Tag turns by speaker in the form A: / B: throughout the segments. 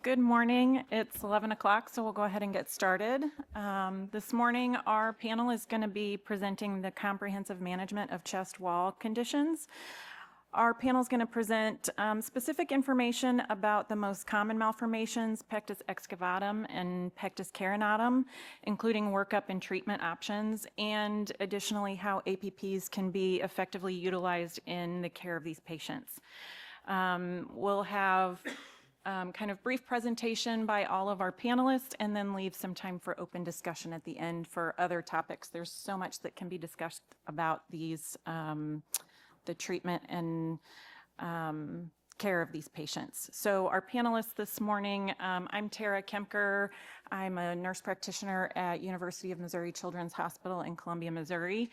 A: Good morning. It's 11 o'clock, so we'll go ahead and get started. This morning, our panel is going to be presenting the comprehensive management of chest wall conditions. Our panel is going to present specific information about the most common malformations, pectus excavatum and pectus carinatum, including workup and treatment options, and additionally how APPs can be effectively utilized in the care of these patients. We'll have kind of brief presentation by all of our panelists and then leave some time for open discussion at the end for other topics. There's so much that can be discussed about these, the treatment and care of these patients. So our panelists this morning, I'm Tara Kemker. I'm a nurse practitioner at University of Missouri Children's Hospital in Columbia, Missouri.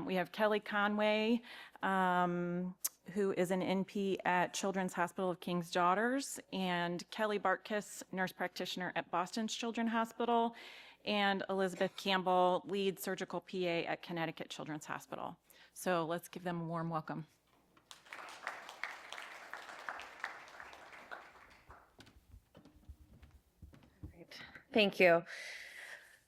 A: We have Kelly Conway, who is an NP at Children's Hospital of King's Daughters, and Kelly Bartkus, nurse practitioner at Boston's Children's Hospital, and Elizabeth Campbell, lead surgical PA at Connecticut Children's Hospital. So let's give them a warm welcome.
B: Great. Thank you.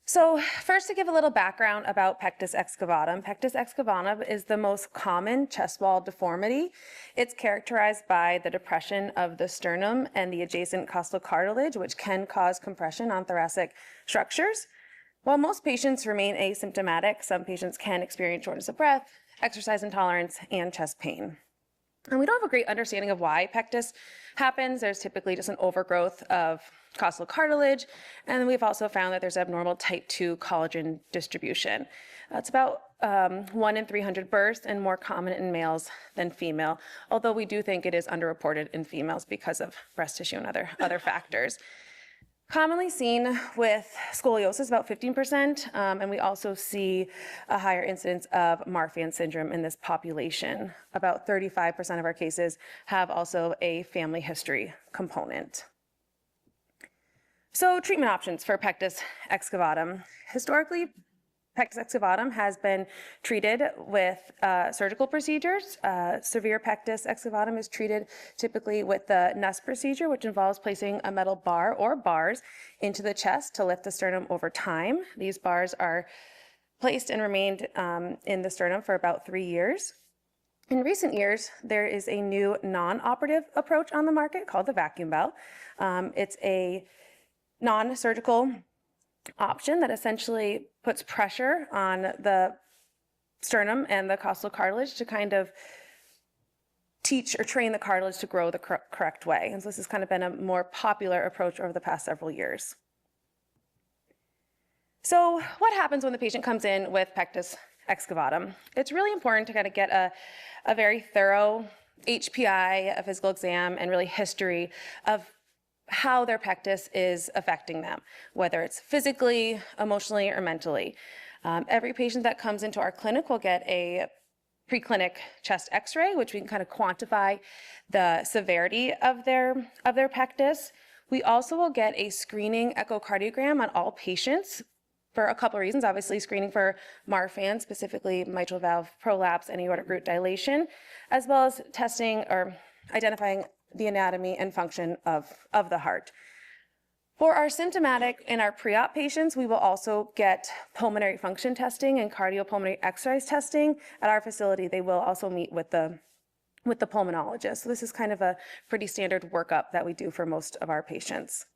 B: So first, to give a little background about pectus excavatum. Pectus excavatum is the most common chest wall deformity. It's characterized by the depression of the sternum and the adjacent costal cartilage, which can cause compression on thoracic structures. While most patients remain asymptomatic, some patients can experience shortness of breath, exercise intolerance, and chest pain. And we don't have a great understanding of why pectus happens. There's typically just an overgrowth of costal cartilage, and we've also found that there's abnormal type 2 collagen distribution. It's about 1 in 300 births and more common in males than female, although we do think it is underreported in females because of breast tissue and other factors. Commonly seen with scoliosis, about 15%, and we also see a higher incidence of Marfan syndrome in this population. About 35% of our cases have also a family history component. So treatment options for pectus excavatum. Historically, pectus excavatum has been treated with surgical procedures. Severe pectus excavatum is treated typically with the Nuss procedure, which involves placing a metal bar or bars into the chest to lift the sternum over time. These bars are placed and remained in the sternum for about 3 years. In recent years, there is a new non-operative approach on the market called the vacuum bell. It's a non-surgical option that essentially puts pressure on the sternum and the costal cartilage to kind of teach or train the cartilage to grow the correct way. And so this has kind of been a more popular approach over the past several years. So what happens when the patient comes in with pectus excavatum? It's really important to kind of get a very thorough HPI, a physical exam, and really history of how their pectus is affecting them, whether it's physically, emotionally, or mentally. Every patient that comes into our clinic will get a preclinic chest x-ray, which we can kind of quantify the severity of their pectus. We also will get a screening echocardiogram on all patients for a couple of reasons. Obviously, screening for Marfan, specifically mitral valve prolapse and aortic root dilation, as well as testing or identifying the anatomy and function of the heart. For our symptomatic and our pre-op patients, we will also get pulmonary function testing and cardiopulmonary exercise testing. At our facility, they will also meet with the pulmonologist. So this is kind of a pretty standard workup that we do for most of our patients.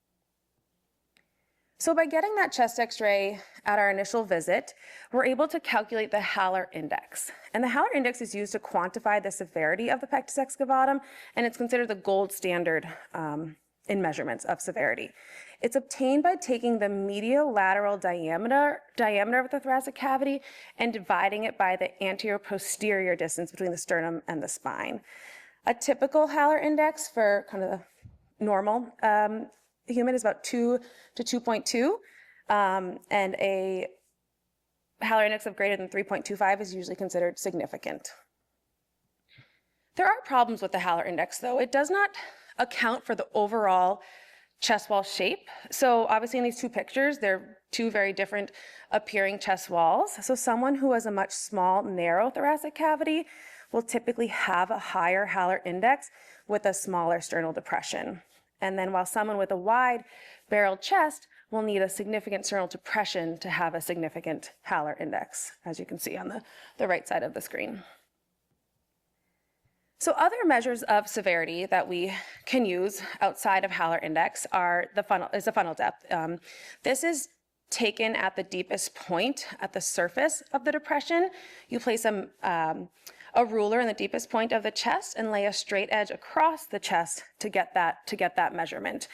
B: So by getting that chest x-ray at our initial visit, we're able to calculate the Haller index. And the Haller index is used to quantify the severity of the pectus excavatum, and it's considered the gold standard in measurements of severity. It's obtained by taking the medial lateral diameter of the thoracic cavity and dividing it by the anterior-posterior distance between the sternum and the spine. A typical Haller index for kind of the normal human is about 2 to 2.2, and a Haller index of greater than 3.25 is usually considered significant. There are problems with the Haller index, though. It does not account for the overall chest wall shape. So obviously in these two pictures, they're two very different appearing chest walls. So someone who has a much small, narrow thoracic cavity will typically have a higher Haller index with a smaller sternal depression. And then while someone with a wide barreled chest will need a significant sternal depression to have a significant Haller index, as you can see on the right side of the screen. So other measures of severity that we can use outside of Haller index are the funnel depth. This is taken at the deepest point at the surface of the depression. You place a ruler in the deepest point of the chest and lay a straight edge across the chest to get that measurement.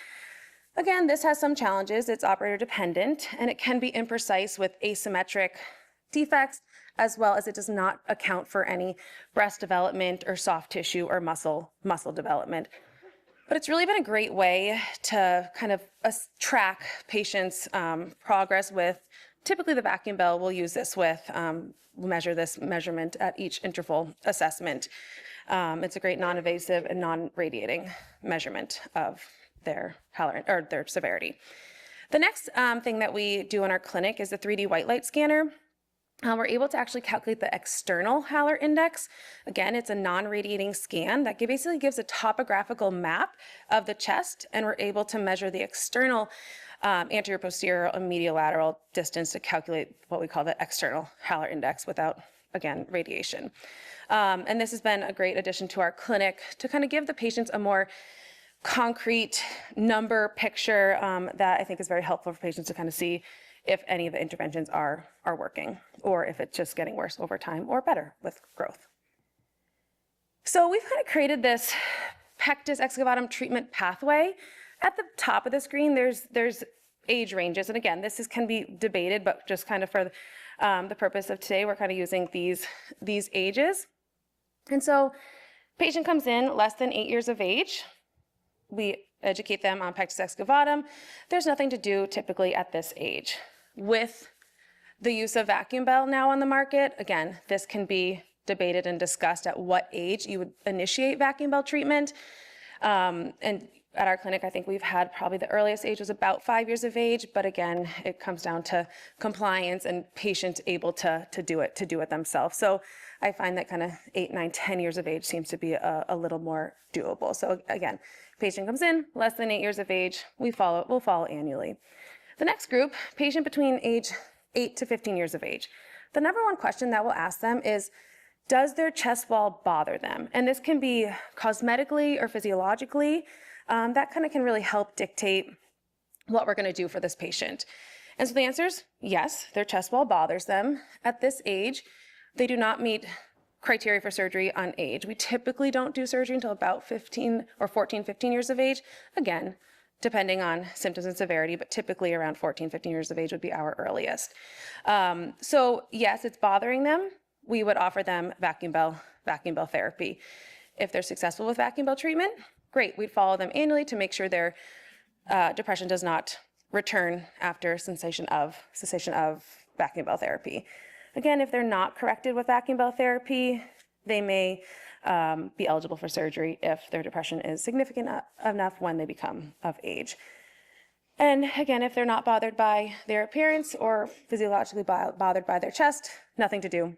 B: Again, this has some challenges. It's operator dependent, and it can be imprecise with asymmetric defects, as well as it does not account for any breast development or soft tissue or muscle development. But it's really been a great way to kind of track patients' progress with, typically the vacuum bell, we'll use this with, we'll measure this measurement at each interval assessment. It's a great non-invasive and non-radiating measurement of their their severity. The next thing that we do in our clinic is the 3D white light scanner. We're able to actually calculate the external Haller index. Again, it's a non-radiating scan that basically gives a topographical map of the chest, and we're able to measure the external anterior, posterior, and medial lateral distance to calculate what we call the external Haller index without, again, radiation. And this has been a great addition to our clinic to kind of give the patients a more concrete number picture that I think is very helpful for patients to kind of see if any of the interventions are working, or if it's just getting worse over time or better with growth. So we've kind of created this pectus excavatum treatment pathway. At the top of the screen, there's age ranges, and again, can be debated, but just kind of for the purpose of today, we're kind of using these ages. And so patient comes in less than 8 years of age. We educate them on pectus excavatum. There's nothing to do typically at this age. With the use of vacuum bell now on the market, again, this can be debated and discussed at what age you would initiate vacuum bell treatment. And at our clinic, I think we've had probably the earliest age was about 5 years of age, but again, it comes down to compliance and patient able to do it themselves. So I find that kind of 8, 9, 10 years of age seems to be a little more doable. So again, patient comes in less than 8 years of age, we'll follow annually. The next group, patient between age 8 to 15 years of age. The number one question that we'll ask them is, does their chest wall bother them? And this can be cosmetically or physiologically. That kind of can really help dictate what we're going to do for this patient. And so the answer is yes, their chest wall bothers them. At this age, they do not meet criteria for surgery on age. We typically don't do surgery until about 15 years of age. Again, depending on symptoms and severity, but typically around 14, 15 years of age would be our earliest. So yes, it's bothering them. We would offer them vacuum bell therapy. If they're successful with vacuum bell treatment, great. We'd follow them annually to make sure their depression does not return after cessation of vacuum bell therapy. Again, if they're not corrected with vacuum bell therapy, they may be eligible for surgery if their depression is significant enough when they become of age. And again, if they're not bothered by their appearance or physiologically bothered by their chest, nothing to do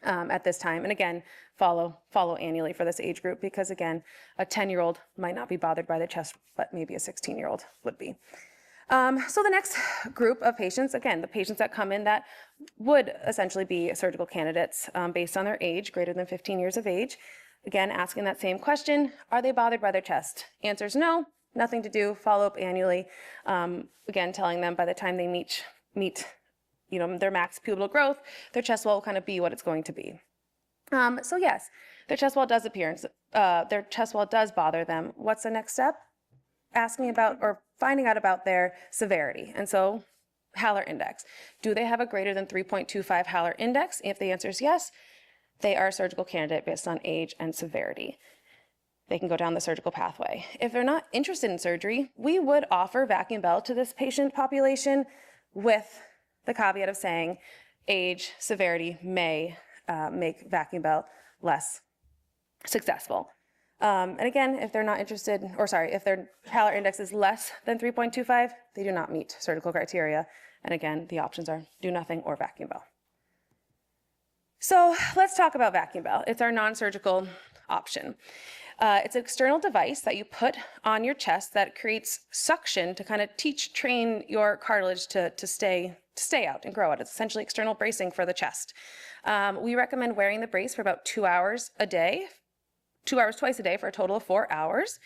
B: at this time. And again, follow annually for this age group, because again, a 10-year-old might not be bothered by their chest, but maybe a 16-year-old would be. So the next group of patients, again, the patients that come in that would essentially be surgical candidates based on their age, greater than 15 years of age. Again, asking that same question, are they bothered by their chest? Answers no, nothing to do, follow up annually. Again, telling them by the time they meet their max pupil growth, their chest wall will kind of be what it's going to be. So yes, their chest wall does their chest wall does bother them. What's the next step? Asking about or finding out about their severity. And so Haller index. Do they have a greater than 3.25 Haller index? If the answer is yes, they are a surgical candidate based on age and severity. They can go down the surgical pathway. If they're not interested in surgery, we would offer vacuum bell to this patient population with the caveat of saying age, severity may make vacuum bell less successful. And again, if they're not interested, if their Haller index is less than 3.25, they do not meet surgical criteria. And again, the options are do nothing or vacuum bell. So let's talk about vacuum bell. It's our non-surgical option. It's an external device that you put on your chest that creates suction to kind of train your cartilage to stay out and grow out. It's essentially external bracing for the chest. We recommend wearing the brace for about 2 hours a day, 2 hours twice a day for a total of 4 hours.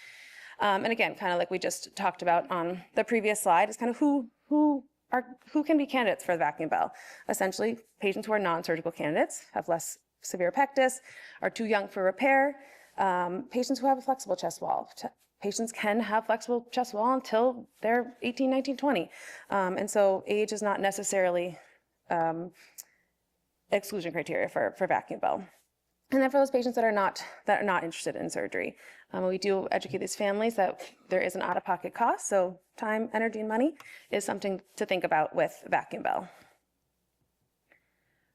B: And again, kind of like we just talked about on the previous slide, is kind of who can be candidates for the vacuum bell. Essentially, patients who are non-surgical candidates, have less severe pectus, are too young for repair, patients who have a flexible chest wall. Patients can have flexible chest wall until they're 18, 19, 20. And so age is not necessarily exclusion criteria for vacuum bell. And then for those patients that are not interested in surgery, we do educate these families that there is an out-of-pocket cost, so time, energy, and money is something to think about with vacuum bell.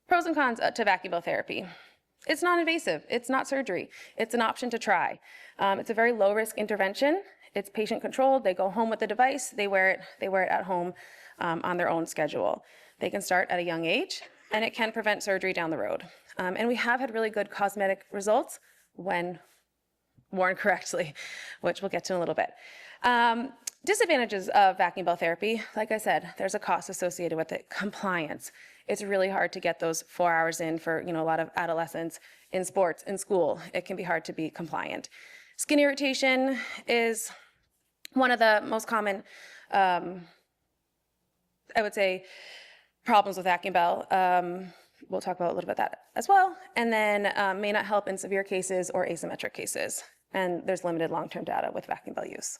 B: Pros and cons to vacuum bell therapy. It's non-invasive. It's not surgery. It's an option to try. It's a very low-risk intervention. It's patient-controlled. They go home with the device. They wear it at home on their own schedule. They can start at a young age, and it can prevent surgery down the road. And we have had really good cosmetic results when worn correctly, which we'll get to in a little bit. Disadvantages of vacuum bell therapy, like I said, there's a cost associated with it. Compliance. It's really hard to get those 4 hours in for a lot of adolescents in sports, in school. It can be hard to be compliant. Skin irritation is one of the most common, I would say, problems with vacuum bell. We'll talk about a little bit of that as well. And then may not help in severe cases or asymmetric cases. And there's limited long-term data with vacuum bell use.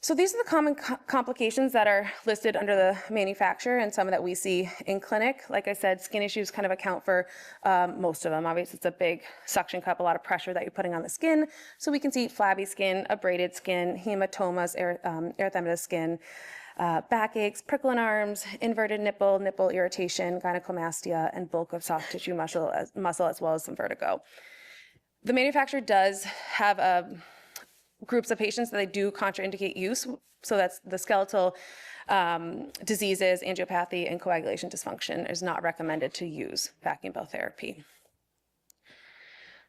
B: So these are the common complications that are listed under the manufacturer and some that we see in clinic. Like I said, skin issues kind of account for most of them. Obviously, it's a big suction cup, a lot of pressure that you're putting on the skin. So we can see flabby skin, abraded skin, hematomas, erythematous skin, backaches, prickling arms, inverted nipple irritation, gynecomastia, and bulk of soft tissue muscle as well as some vertigo. The manufacturer does have groups of patients that they do contraindicate use. So that's the skeletal diseases, angiopathy, and coagulation dysfunction is not recommended to use vacuum bell therapy.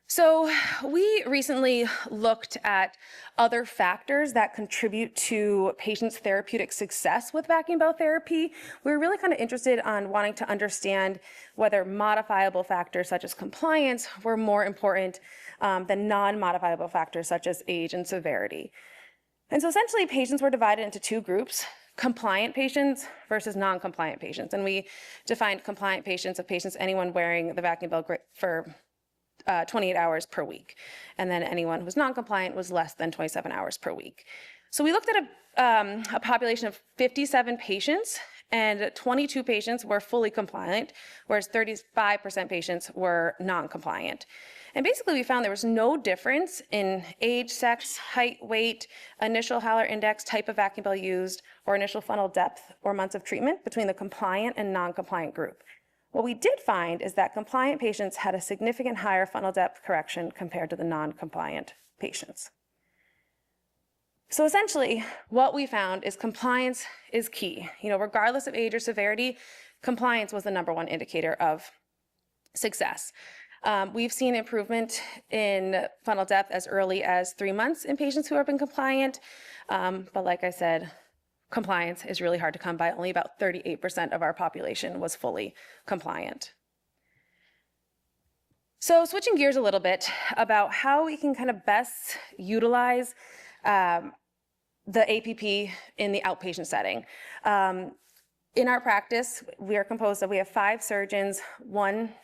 B: So we recently looked at other factors that contribute to patients' therapeutic success with vacuum bell therapy. We were really kind of interested on wanting to understand whether modifiable factors such as compliance were more important than non-modifiable factors such as age and severity. And so essentially patients were divided into two groups: compliant patients versus non-compliant patients. And we defined compliant patients of patients, anyone wearing the vacuum bell for 28 hours per week. And then anyone who was non-compliant was less than 27 hours per week. So we looked at a population of 57 patients, and 22 patients were fully compliant, whereas 35% patients were non-compliant. And basically we found there was no difference in age, sex, height, weight, initial Haller index, type of vacuum bell used, or initial funnel depth or months of treatment between the compliant and non-compliant group. What we did find is that compliant patients had a significant higher funnel depth correction compared to the non-compliant patients. So essentially, what we found is compliance is key. Regardless of age or severity, compliance was the #1 indicator of success. We've seen improvement in funnel depth as early as 3 months in patients who have been compliant. But like I said, compliance is really hard to come by. Only about 38% of our population was fully compliant. So switching gears a little bit about how we can kind of best utilize the APP in the outpatient setting. In our practice, we have 5 surgeons, 1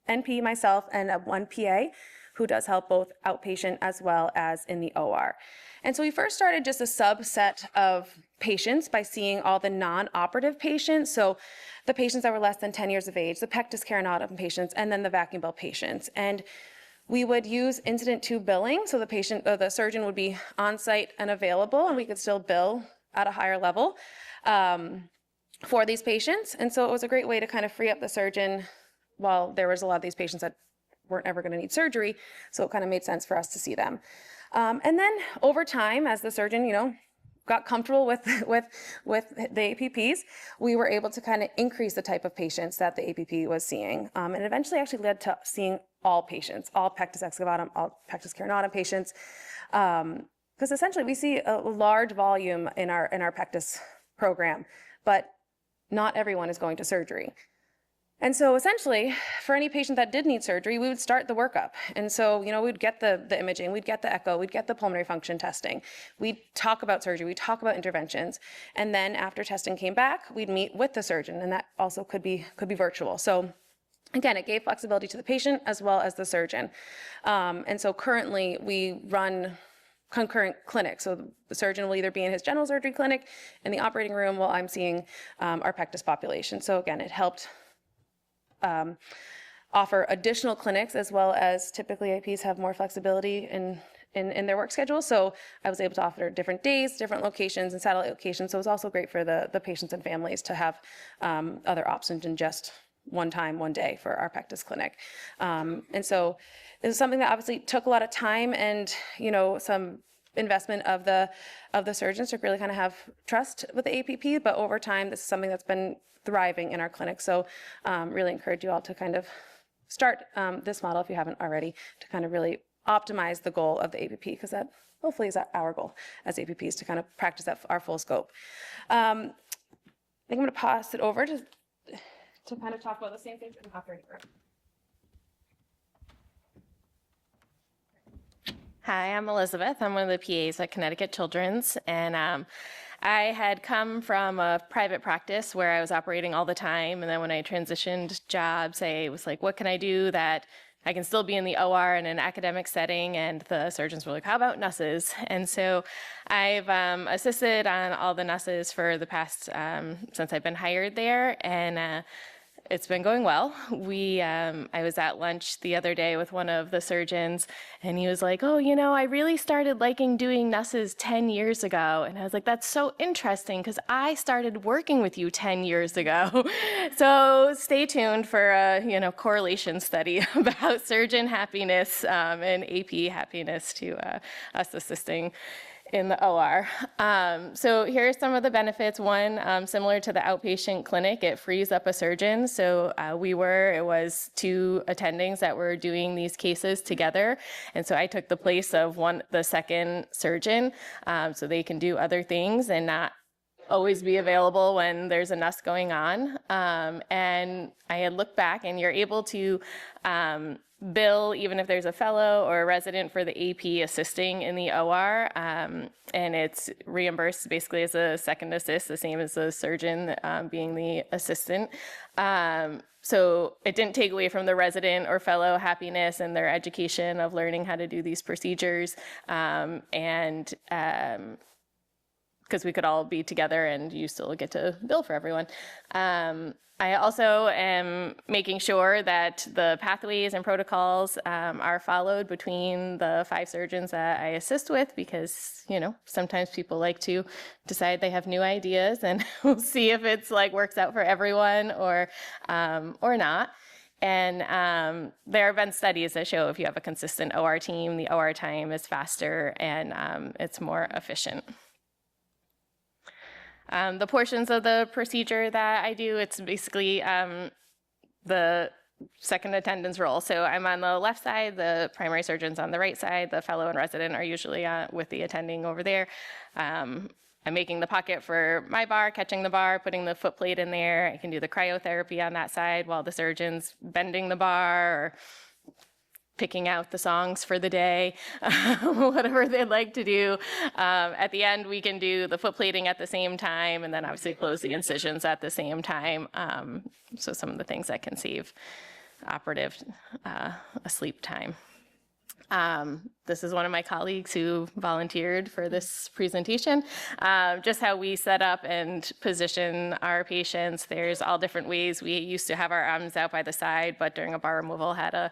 B: NP, myself, and 1 PA, who does help both outpatient as well as in the OR. And so we first started just a subset of patients by seeing all the non-operative patients, so the patients that were less than 10 years of age, the pectus carinatum patients, and then the vacuum bell patients. And we would use incident to billing, so the surgeon would be on site and available, and we could still bill at a higher level for these patients. And so it was a great way to kind of free up the surgeon while there was a lot of these patients that weren't ever going to need surgery, so it kind of made sense for us to see them. And then over time, as the surgeon, got comfortable with the APPs, we were able to kind of increase the type of patients that the APP was seeing. And eventually actually led to seeing all patients, all pectus excavatum, all pectus carinatum patients, because essentially we see a large volume in our pectus program, but not everyone is going to surgery. And so essentially, for any patient that did need surgery, we would start the workup. And so, we'd get the imaging, we'd get the echo, we'd get the pulmonary function testing. We'd talk about surgery, we'd talk about interventions. And then after testing came back, we'd meet with the surgeon, and that also could be virtual. So again, it gave flexibility to the patient as well as the surgeon. And so currently we run concurrent clinics. So the surgeon will either be in his general surgery clinic in the operating room while I'm seeing our pectus population. So again, it helped offer additional clinics, as well as typically APs have more flexibility in their work schedule. So I was able to offer different days, different locations, and satellite locations. So it was also great for the patients and families to have other options than just one time, one day for our pectus clinic. And so it was something that obviously took a lot of time and, some investment of the surgeons to really kind of have trust with the APP. But over time, this is something that's been thriving in our clinic. So really encourage you all to kind of start this model if you haven't already, to kind of really optimize the goal of the APP, because that hopefully is our goal as APPs, to kind of practice at our full scope. I think I'm going to pass it over to kind of talk about the same thing for the operating room.
C: Hi, I'm Elizabeth. I'm one of the PAs at Connecticut Children's, and I had come from a private practice where I was operating all the time, and then when I transitioned jobs, I was like, what can I do that I can still be in the OR in an academic setting? And the surgeons were like, how about NUSs? And so I've assisted on all the NUSs for the past, since I've been hired there, and it's been going well. I was at lunch the other day with one of the surgeons, and he was like, oh, I really started liking doing NUSs 10 years ago. And I was like, that's so interesting, because I started working with you 10 years ago. So stay tuned for a correlation study about surgeon happiness and AP happiness to us assisting in the OR. So here are some of the benefits. One, similar to the outpatient clinic, it frees up a surgeon. So it was two attendings that were doing these cases together. And so I took the place of the second surgeon, so they can do other things and not always be available when there's a NUS going on. And I had looked back, and you're able to bill even if there's a fellow or a resident for the AP assisting in the OR, and it's reimbursed basically as a second assist, the same as the surgeon being the assistant. So it didn't take away from the resident or fellow happiness and their education of learning how to do these procedures, and because we could all be together and you still get to bill for everyone. I also am making sure that the pathways and protocols are followed between the 5 surgeons that I assist with, because, sometimes people like to decide they have new ideas, and we'll see if it's works out for everyone or not. And there have been studies that show if you have a consistent OR team, the OR time is faster and it's more efficient. The portions of the procedure that I do, it's basically the second attendance role. So I'm on the left side, the primary surgeon's on the right side, the fellow and resident are usually with the attending over there. I'm making the pocket for my bar, catching the bar, putting the foot plate in there. I can do the cryotherapy on that side while the surgeon's bending the bar or picking out the songs for the day, whatever they'd like to do. At the end, we can do the foot plating at the same time, and then obviously close the incisions at the same time. So some of the things that can save operative asleep time. This is one of my colleagues who volunteered for this presentation. Just how we set up and position our patients. There's all different ways. We used to have our arms out by the side, but during a bar removal had a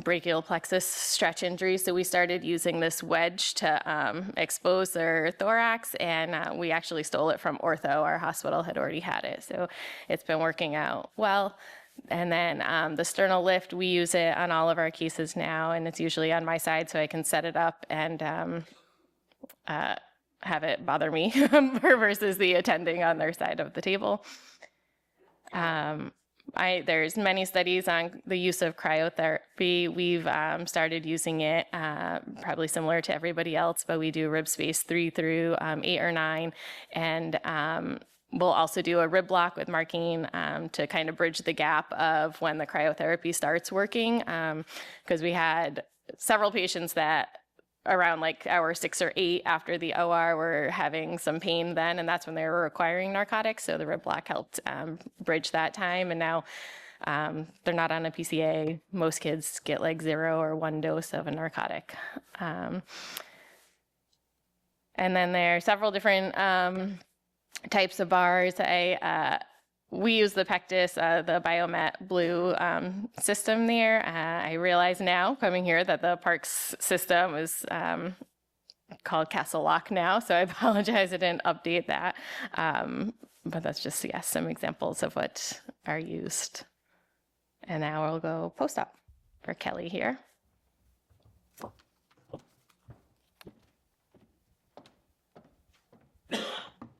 C: brachial plexus stretch injury, so we started using this wedge to expose their thorax, and we actually stole it from ortho. Our hospital had already had it, so it's been working out well. And then the sternal lift, we use it on all of our cases now, and it's usually on my side, so I can set it up and have it bother me versus the attending on their side of the table. There's many studies on the use of cryotherapy. We've started using it probably similar to everybody else, but we do rib space 3 through 8 or 9, and we'll also do a rib block with marking to kind of bridge the gap of when the cryotherapy starts working, because we had several patients that around like hour 6 or 8 after the OR were having some pain then, and that's when they were requiring narcotics. So the rib block helped bridge that time. And now they're not on a PCA. Most kids get like 0 or 1 dose of a narcotic. And then there are several different types of bars. We use the Pectus, the Biomet Blue system there. I realize now, coming here, that the Parks system is called Castle Lock now, so I apologize I didn't update that. But that's just, yes, some examples of what are used. And now we'll go post-op for Kelly here.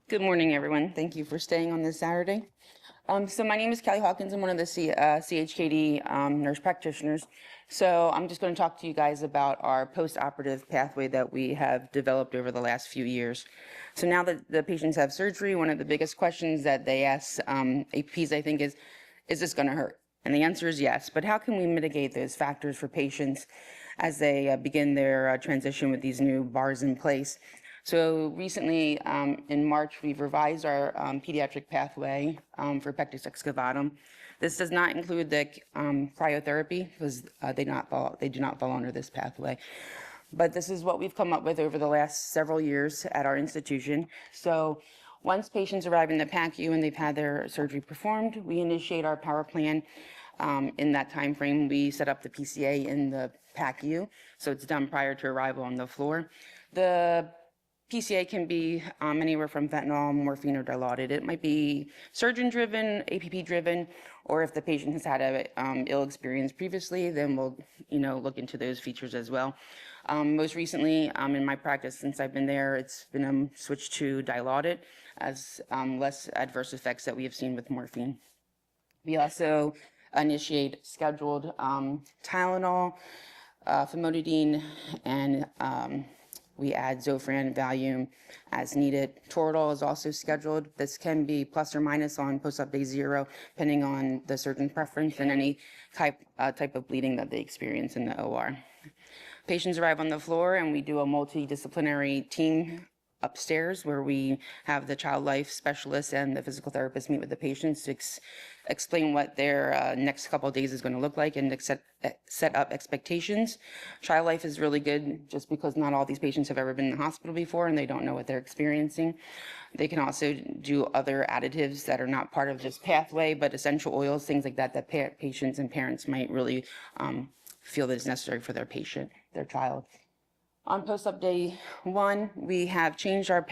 D: Good morning, everyone. Thank you for staying on this Saturday. So my name is Kelly Hawkins. I'm one of the CHKD nurse practitioners. So I'm just going to talk to you guys about our post-operative pathway that we have developed over the last few years. So now that the patients have surgery, one of the biggest questions that they ask APPs, I think, is this going to hurt? And the answer is yes. But how can we mitigate those factors for patients as they begin their transition with these new bars in place? So recently, in March, we've revised our pediatric pathway for pectus excavatum. This does not include the cryotherapy because they do not fall under this pathway. But this is what we've come up with over the last several years at our institution. So once patients arrive in the PACU and they've had their surgery performed, we initiate our power plan. In that time frame, we set up the PCA in the PACU, so it's done prior to arrival on the floor. The PCA can be anywhere from fentanyl, morphine, or Dilaudid. It might be surgeon-driven, APP-driven, or if the patient has had a ill experience previously, then we'll look into those features as well. Most recently, in my practice, since I've been there, it's been switched to Dilaudid as less adverse effects that we have seen with morphine. We also initiate scheduled Tylenol, famotidine, and we add Zofran, Valium as needed. Toradol is also scheduled. This can be plus or minus on post-op day 0, depending on the surgeon's preference and any type of bleeding that they experience in the OR. Patients arrive on the floor and we do a multidisciplinary team upstairs where we have the child life specialist and the physical therapist meet with the patients to explain what their next couple of days is going to look like and set up expectations. Child life is really good just because not all these patients have ever been in the hospital before and they don't know what they're experiencing. They can also do other additives that are not part of this pathway, but essential oils, things like that, that patients and parents might really feel that is necessary for their patient, their child. On post-op day 1, we have changed our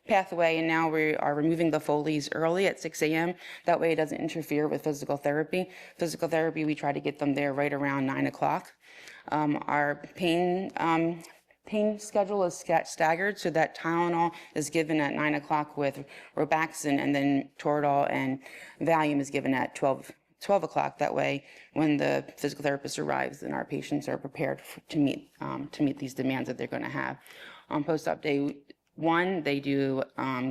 D: pathway, and now we are removing the Foleys early at 6 a.m. That way it doesn't interfere with physical therapy. Physical therapy, we try to get them there right around 9 o'clock. Our pain schedule is staggered, so that Tylenol is given at 9 o'clock with Robaxin, and then Toradol and Valium is given at 12 o'clock. That way, when the physical therapist arrives, then our patients are prepared to meet these demands that they're going to have. On post-op day 1, they do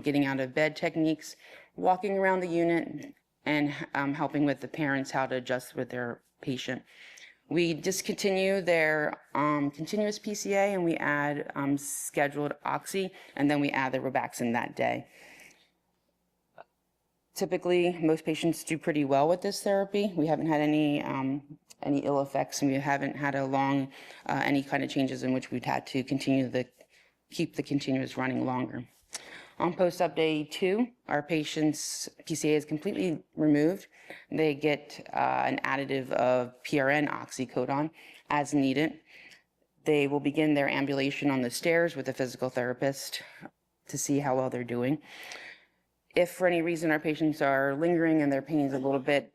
D: getting out of bed techniques, walking around the unit, and helping with the parents how to adjust with their patient. We discontinue their continuous PCA and we add scheduled oxy, and then we add the Robaxin that day. Typically, most patients do pretty well with this therapy. We haven't had any ill effects, and we haven't had any kind of changes in which we've had to keep the continuous running longer. On post-op day 2, our patient's PCA is completely removed. They get an additive of PRN oxycodone as needed. They will begin their ambulation on the stairs with a physical therapist to see how well they're doing. If for any reason our patients are lingering and their pain is a little bit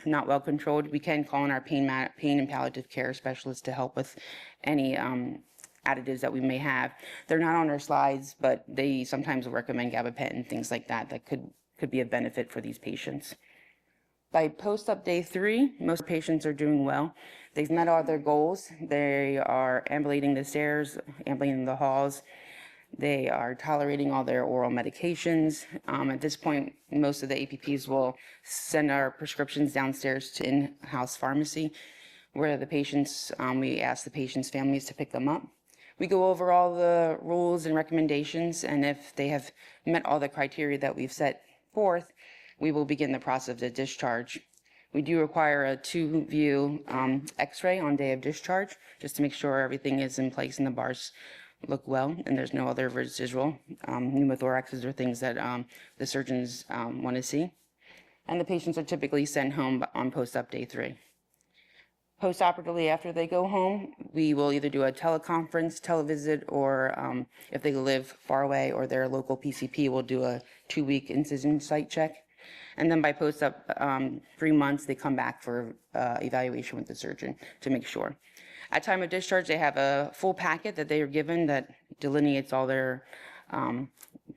D: not well controlled, we can call in our pain and palliative care specialist to help with any additives that we may have. They're not on our slides, but they sometimes recommend gabapentin and things like that that could be a benefit for these patients. By post-op day 3, most patients are doing well. They've met all their goals. They are ambulating the stairs, ambulating the halls. They are tolerating all their oral medications. At this point, most of the APPs will send our prescriptions downstairs to in-house pharmacy, where the patients, we ask the patients' families to pick them up. We go over all the rules and recommendations, and if they have met all the criteria that we've set forth, we will begin the process of discharge. We do require a 2-view x-ray on day of discharge, just to make sure everything is in place and the bars look well and there's no other residual pneumothoraxes or things that the surgeons want to see. And the patients are typically sent home on post-op day 3. Post-operatively, after they go home, we will either do a teleconference, televisit, or if they live far away or their local PCP will do a 2-week incision site check. And then by post-op 3 months, they come back for evaluation with the surgeon to make sure. At time of discharge, they have a full packet that they are given that delineates all their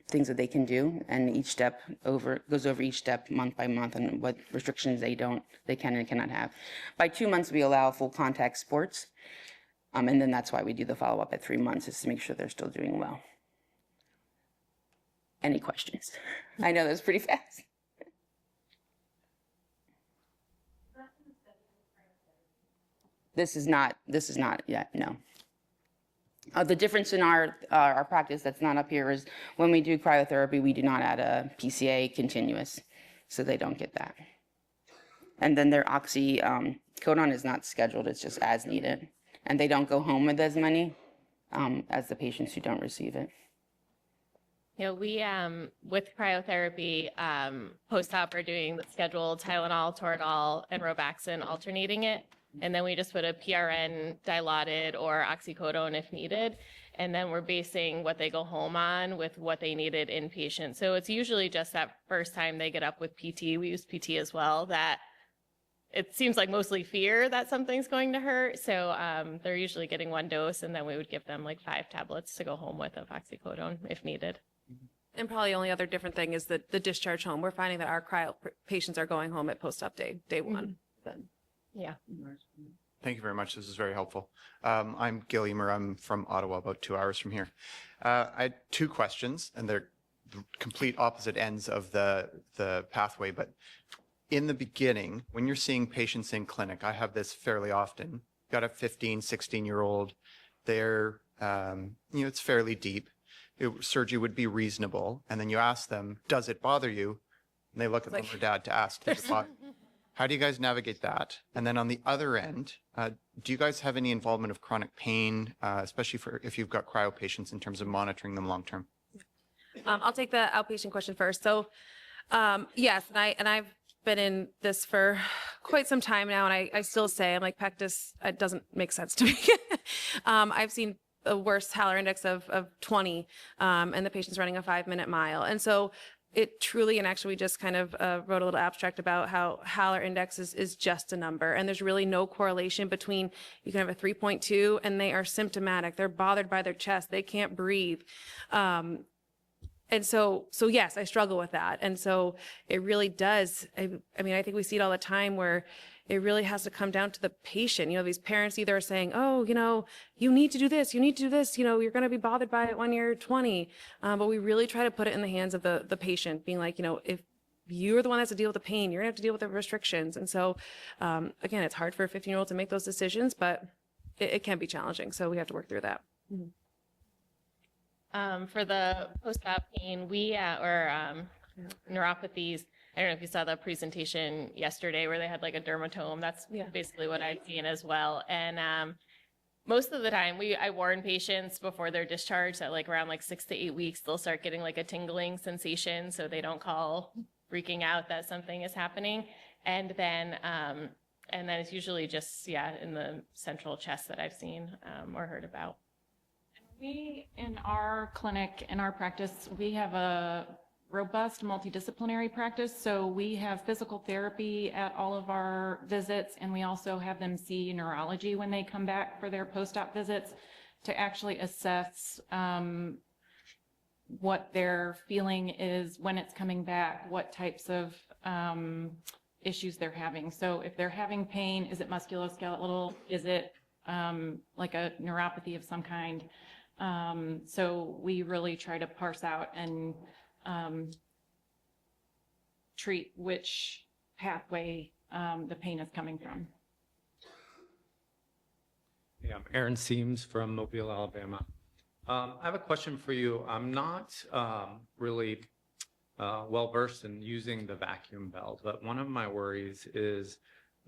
D: things that they can do, and each step goes over each step month by month and what restrictions they can and cannot have. By 2 months, we allow full contact sports, and then that's why we do the follow-up at 3 months, is to make sure they're still doing well. Any questions? I know that's pretty fast. This is not yet, no. The difference in our practice that's not up here is when we do cryotherapy, we do not add a PCA continuous, so they don't get that. And then their oxycodone is not scheduled, it's just as needed. And they don't go home with as many as the patients who don't receive it.
C: You know, we, with cryotherapy, post-op are doing the scheduled Tylenol, Toradol, and Robaxin, alternating it. And then we just put a PRN dilaudid or oxycodone if needed. And then we're basing what they go home on with what they needed inpatient. So it's usually just that first time they get up with PT, we use PT as well, that it seems like mostly fear that something's going to hurt. So they're usually getting 1 dose, and then we would give them like 5 tablets to go home with of oxycodone if needed.
B: And probably the only other different thing is the discharge home. We're finding that our cryo patients are going home at post-op day 1.
C: Yeah.
E: Thank you very much. This is very helpful. I'm Gil Emer. I'm from Ottawa, about 2 hours from here. I had 2 questions, and they're the complete opposite ends of the pathway. But in the beginning, when you're seeing patients in clinic, I have this fairly often. You've got a 15, 16-year-old. They're, it's fairly deep. Surgery would be reasonable. And then you ask them, does it bother you? And they look at mom or dad to ask, does it bother you? How do you guys navigate that? And then on the other end, do you guys have any involvement of chronic pain, especially for if you've got cryo patients in terms of monitoring them long term?
B: I'll take the outpatient question first. So, yes, and I've been in this for quite some time now, and I still say, I'm like, Pectus, it doesn't make sense to me. I've seen a worse Haller index of 20, and the patient's running a 5-minute mile. And so it truly, and actually we just kind of wrote a little abstract about how Haller index is just a number, and there's really no correlation between, you can have a 3.2 and they are symptomatic, they're bothered by their chest, they can't breathe. And so yes, I struggle with that. And so it really does, I mean, I think we see it all the time where it really has to come down to the patient. You know, these parents either are saying, oh, you need to do this, you're going to be bothered by it when you're 20. But we really try to put it in the hands of the patient, being like, if you're the one that has to deal with the pain, you're going to have to deal with the restrictions. And so, again, it's hard for a 15-year-old to make those decisions, but it can be challenging. So we have to work through that.
C: For the post-op pain, or neuropathies, I don't know if you saw the presentation yesterday where they had like a dermatome. That's basically what I've seen as well. And most of the time, I warn patients before they're discharged that like around like 6 to 8 weeks, they'll start getting like a tingling sensation, so they don't call freaking out that something is happening. And then it's usually just in the central chest that I've seen or heard about.
A: We, in our clinic, in our practice, we have a robust multidisciplinary practice. So we have physical therapy at all of our visits, and we also have them see neurology when they come back for their post-op visits to actually assess what their feeling is when it's coming back, what types of issues they're having. So if they're having pain, is it musculoskeletal? Is it like a neuropathy of some kind? So we really try to parse out and treat which pathway the pain is coming from.
F: Yeah, I'm Aaron Seams from Mobile, Alabama. I have a question for you. I'm not really well versed in using the vacuum belt, but one of my worries is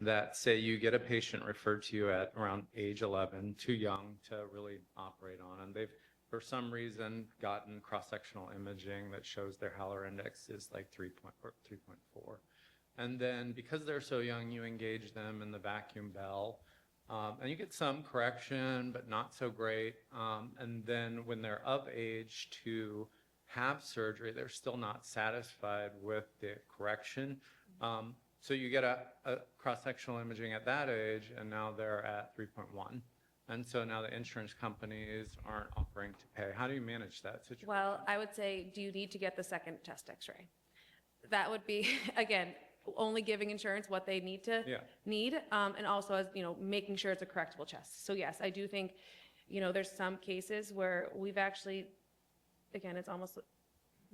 F: that, say, you get a patient referred to you at around age 11, too young to really operate on, and they've, for some reason, gotten cross-sectional imaging that shows their Haller index is like 3.4. And then because they're so young, you engage them in the vacuum bell. And you get some correction, but not so great. And then when they're of age to have surgery, they're still not satisfied with the correction. So you get a cross-sectional imaging at that age, and now they're at 3.1. And so now the insurance companies aren't offering to pay. How do you manage that situation?
B: Well, I would say, do you need to get the second chest x-ray? That would be, again, only giving insurance what they need to need, and also as, making sure it's a correctable chest. So yes, I do think, there's some cases where we've actually, again, it's almost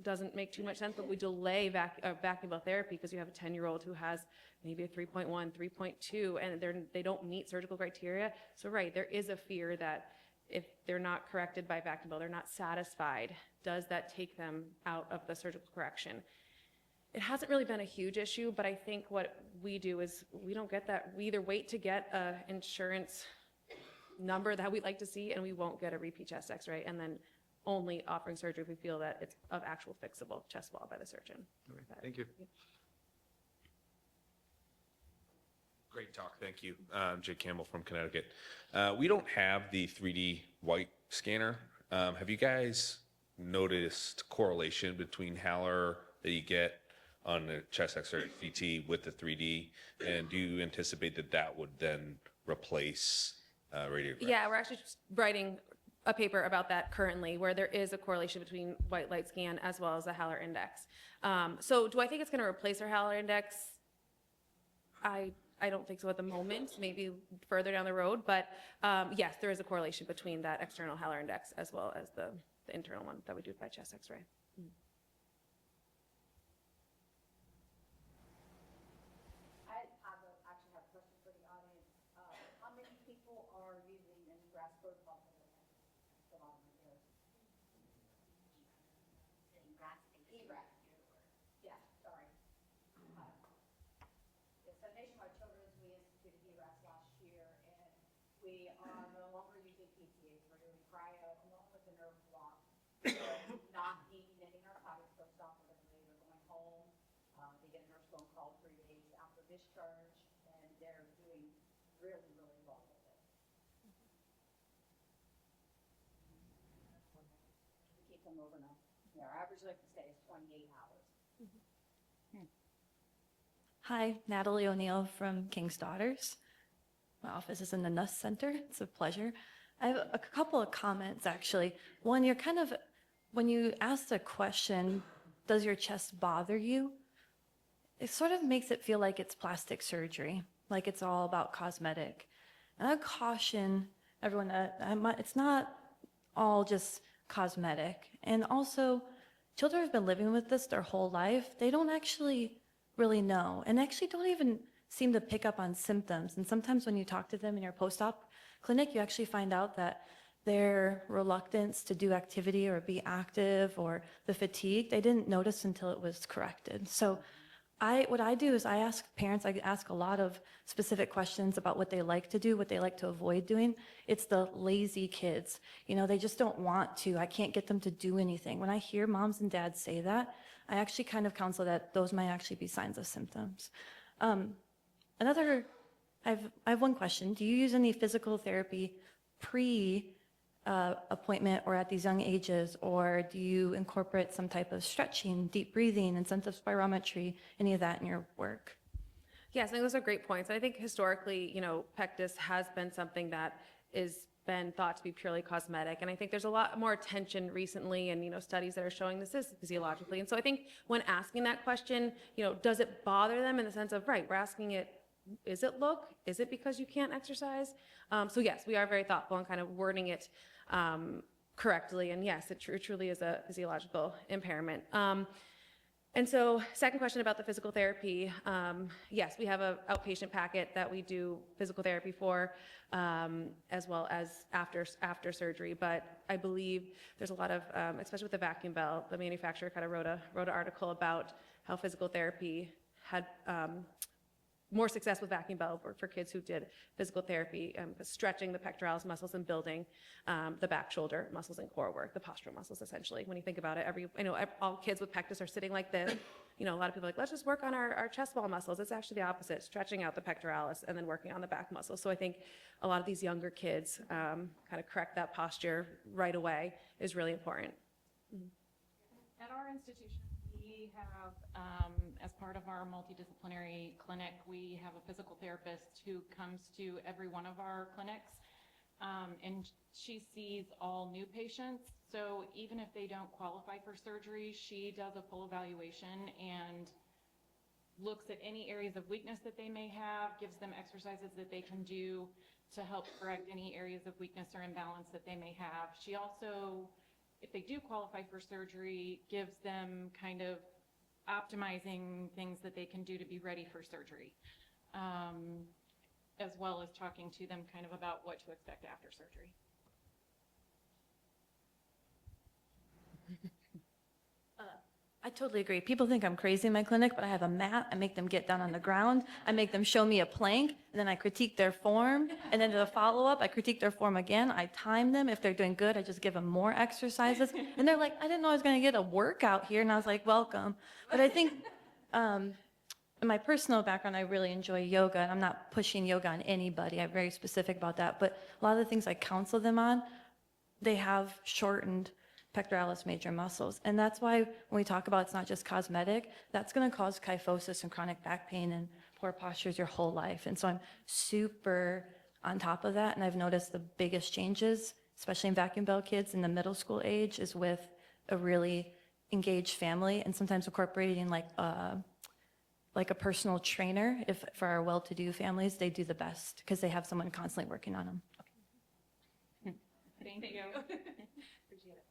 B: doesn't make too much sense, but we delay vacuum bell therapy because you have a 10-year-old who has maybe a 3.1, 3.2, and they don't meet surgical criteria. So right, there is a fear that if they're not corrected by vacuum bell, they're not satisfied, does that take them out of the surgical correction? It hasn't really been a huge issue, but I think what we do is we don't get that. We either wait to get an insurance number that we'd like to see, and we won't get a repeat chest x-ray, and then only offering surgery if we feel that it's of actual fixable chest wall by the surgeon.
F: Okay, thank you.
G: Great talk, thank you. Jake Campbell from Connecticut. We don't have the 3D white scanner. Have you guys noticed correlation between Haller that you get on the chest X-ray CT with the 3D? And do you anticipate that that would then replace radiograph?
B: Yeah, we're actually just writing a paper about that currently, where there is a correlation between white light scan as well as the Haller index. So do I think it's going to replace our Haller index? I don't think so at the moment, maybe further down the road, but yes, there is a correlation between that external Haller index as well as the internal one that we do by chest x-ray.
H: I actually have a question for the audience. How many people are using an egress protocol for the egress? Yeah, sorry. So Nationwide Children's, we instituted ERAS last year, and we are no longer using PTAs. We're doing cryo along with the nerve block. Not needing any narcotics post-op, they're going home. They get a nurse phone call 3 days after discharge, and they're doing really, really well with it. We keep them overnight. Yeah, our average length of stay is 28 hours.
I: Hi, Natalie O'Neill from King's Daughters. My office is in the Nuss Center. It's a pleasure. I have a couple of comments, actually. One, when you ask the question, does your chest bother you? It sort of makes it feel like it's plastic surgery, like it's all about cosmetic. And I caution everyone that it's not all just cosmetic. And also, children have been living with this their whole life. They don't actually really know, and actually don't even seem to pick up on symptoms. And sometimes when you talk to them in your post-op clinic, you actually find out that their reluctance to do activity or be active or the fatigue, they didn't notice until it was corrected. So what I do is I ask parents, I ask a lot of specific questions about what they like to do, what they like to avoid doing. It's the lazy kids. They just don't want to. I can't get them to do anything. When I hear moms and dads say that, I actually kind of counsel that those might actually be signs of symptoms. I have one question. Do you use any physical therapy pre-appointment or at these young ages, or do you incorporate some type of stretching, deep breathing, incentive spirometry, any of that in your work?
B: Yes, I think those are great points. I think historically, pectus has been something that is been thought to be purely cosmetic. And I think there's a lot more attention recently and, studies that are showing this is physiologically. And so I think when asking that question, does it bother them in the sense of, right, we're asking it, is it look? Is it because you can't exercise? So yes, we are very thoughtful in kind of wording it correctly. And yes, it truly is a physiological impairment. And so second question about the physical therapy, yes, we have an outpatient packet that we do physical therapy for, as well as after surgery. But I believe there's a lot of, especially with the vacuum belt, the manufacturer kind of wrote an article about how physical therapy had more success with vacuum belt work for kids who did physical therapy, stretching the pectoralis muscles and building the back shoulder muscles and core work, the postural muscles essentially. When you think about it, all kids with pectus are sitting like this. A lot of people are like, let's just work on our chest wall muscles. It's actually the opposite, stretching out the pectoralis and then working on the back muscles. So I think a lot of these younger kids kind of correct that posture right away is really important.
A: At our institution, we have, as part of our multidisciplinary clinic, we have a physical therapist who comes to every one of our clinics, and she sees all new patients. So even if they don't qualify for surgery, she does a full evaluation and looks at any areas of weakness that they may have, gives them exercises that they can do to help correct any areas of weakness or imbalance that they may have. She also, if they do qualify for surgery, gives them kind of optimizing things that they can do to be ready for surgery, as well as talking to them kind of about what to expect after surgery.
I: I totally agree. People think I'm crazy in my clinic, but I have a mat. I make them get down on the ground. I make them show me a plank, and then I critique their form. And then to the follow-up, I critique their form again. I time them. If they're doing good, I just give them more exercises. And they're like, I didn't know I was going to get a workout here. And I was like, welcome. But I think in my personal background, I really enjoy yoga. And I'm not pushing yoga on anybody. I'm very specific about that. But a lot of the things I counsel them on, they have shortened pectoralis major muscles. And that's why when we talk about it's not just cosmetic, that's going to cause kyphosis and chronic back pain and poor postures your whole life. And so I'm super on top of that. And I've noticed the biggest changes, especially in vacuum belt kids in the middle school age, is with a really engaged family and sometimes incorporating like a personal trainer. If for our well-to-do families, they do the best because they have someone constantly working on them.
A: Thank you.
B: Appreciate it.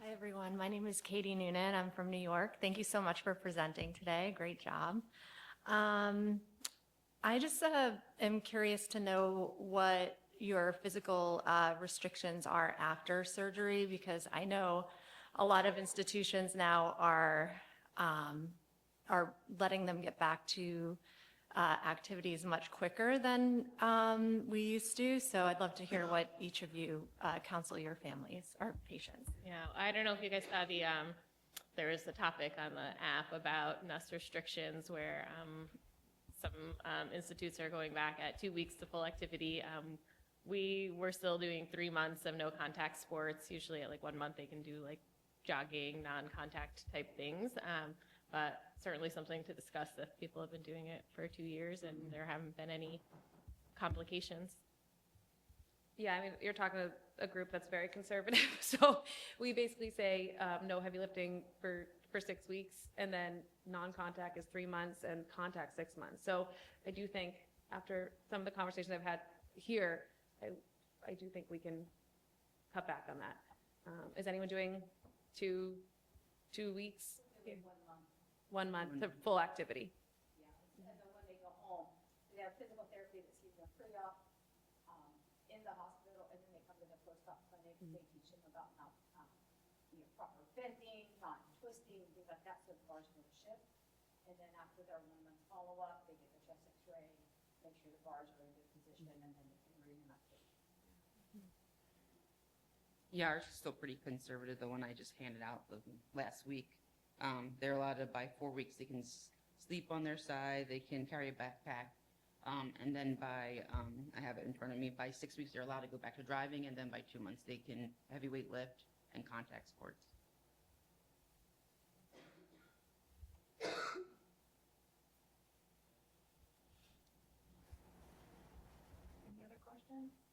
J: Hi, everyone. My name is Katie Noonan. I'm from New York. Thank you so much for presenting today. Great job. I just am curious to know what your physical restrictions are after surgery, because I know a lot of institutions now are letting them get back to activities much quicker than we used to. So I'd love to hear what each of you counsel your families or patients.
C: Yeah, I don't know if you guys saw there was a topic on the app about NUS restrictions where some institutes are going back at 2 weeks to full activity. We were still doing 3 months of no contact sports. Usually at like 1 month they can do like jogging, non-contact type things. But certainly something to discuss if people have been doing it for 2 years and there haven't been any complications.
B: Yeah, I mean, you're talking to a group that's very conservative. So we basically say no heavy lifting for 6 weeks, and then non-contact is 3 months and contact 6 months. So I do think after some of the conversations I've had here, I do think we can cut back on that. Is anyone doing two weeks? 1 month to full activity.
H: Yeah, and then when they go home, they have physical therapy that sees them pre-op in the hospital, and then they come to the post-op clinic. They teach them about proper bending, not twisting, things like that, so the bars don't shift. And then after their 1 month follow-up, they get their chest X-ray, make sure the bars are in good position, and then they can reunite.
D: Yeah, ours is still pretty conservative, the one I just handed out last week. They're allowed to, by 4 weeks, they can sleep on their side, they can carry a backpack. And then by, I have it in front of me, by 6 weeks, they're allowed to go back to driving. And then by 2 months, they can heavyweight lift and contact sports.
I: questions?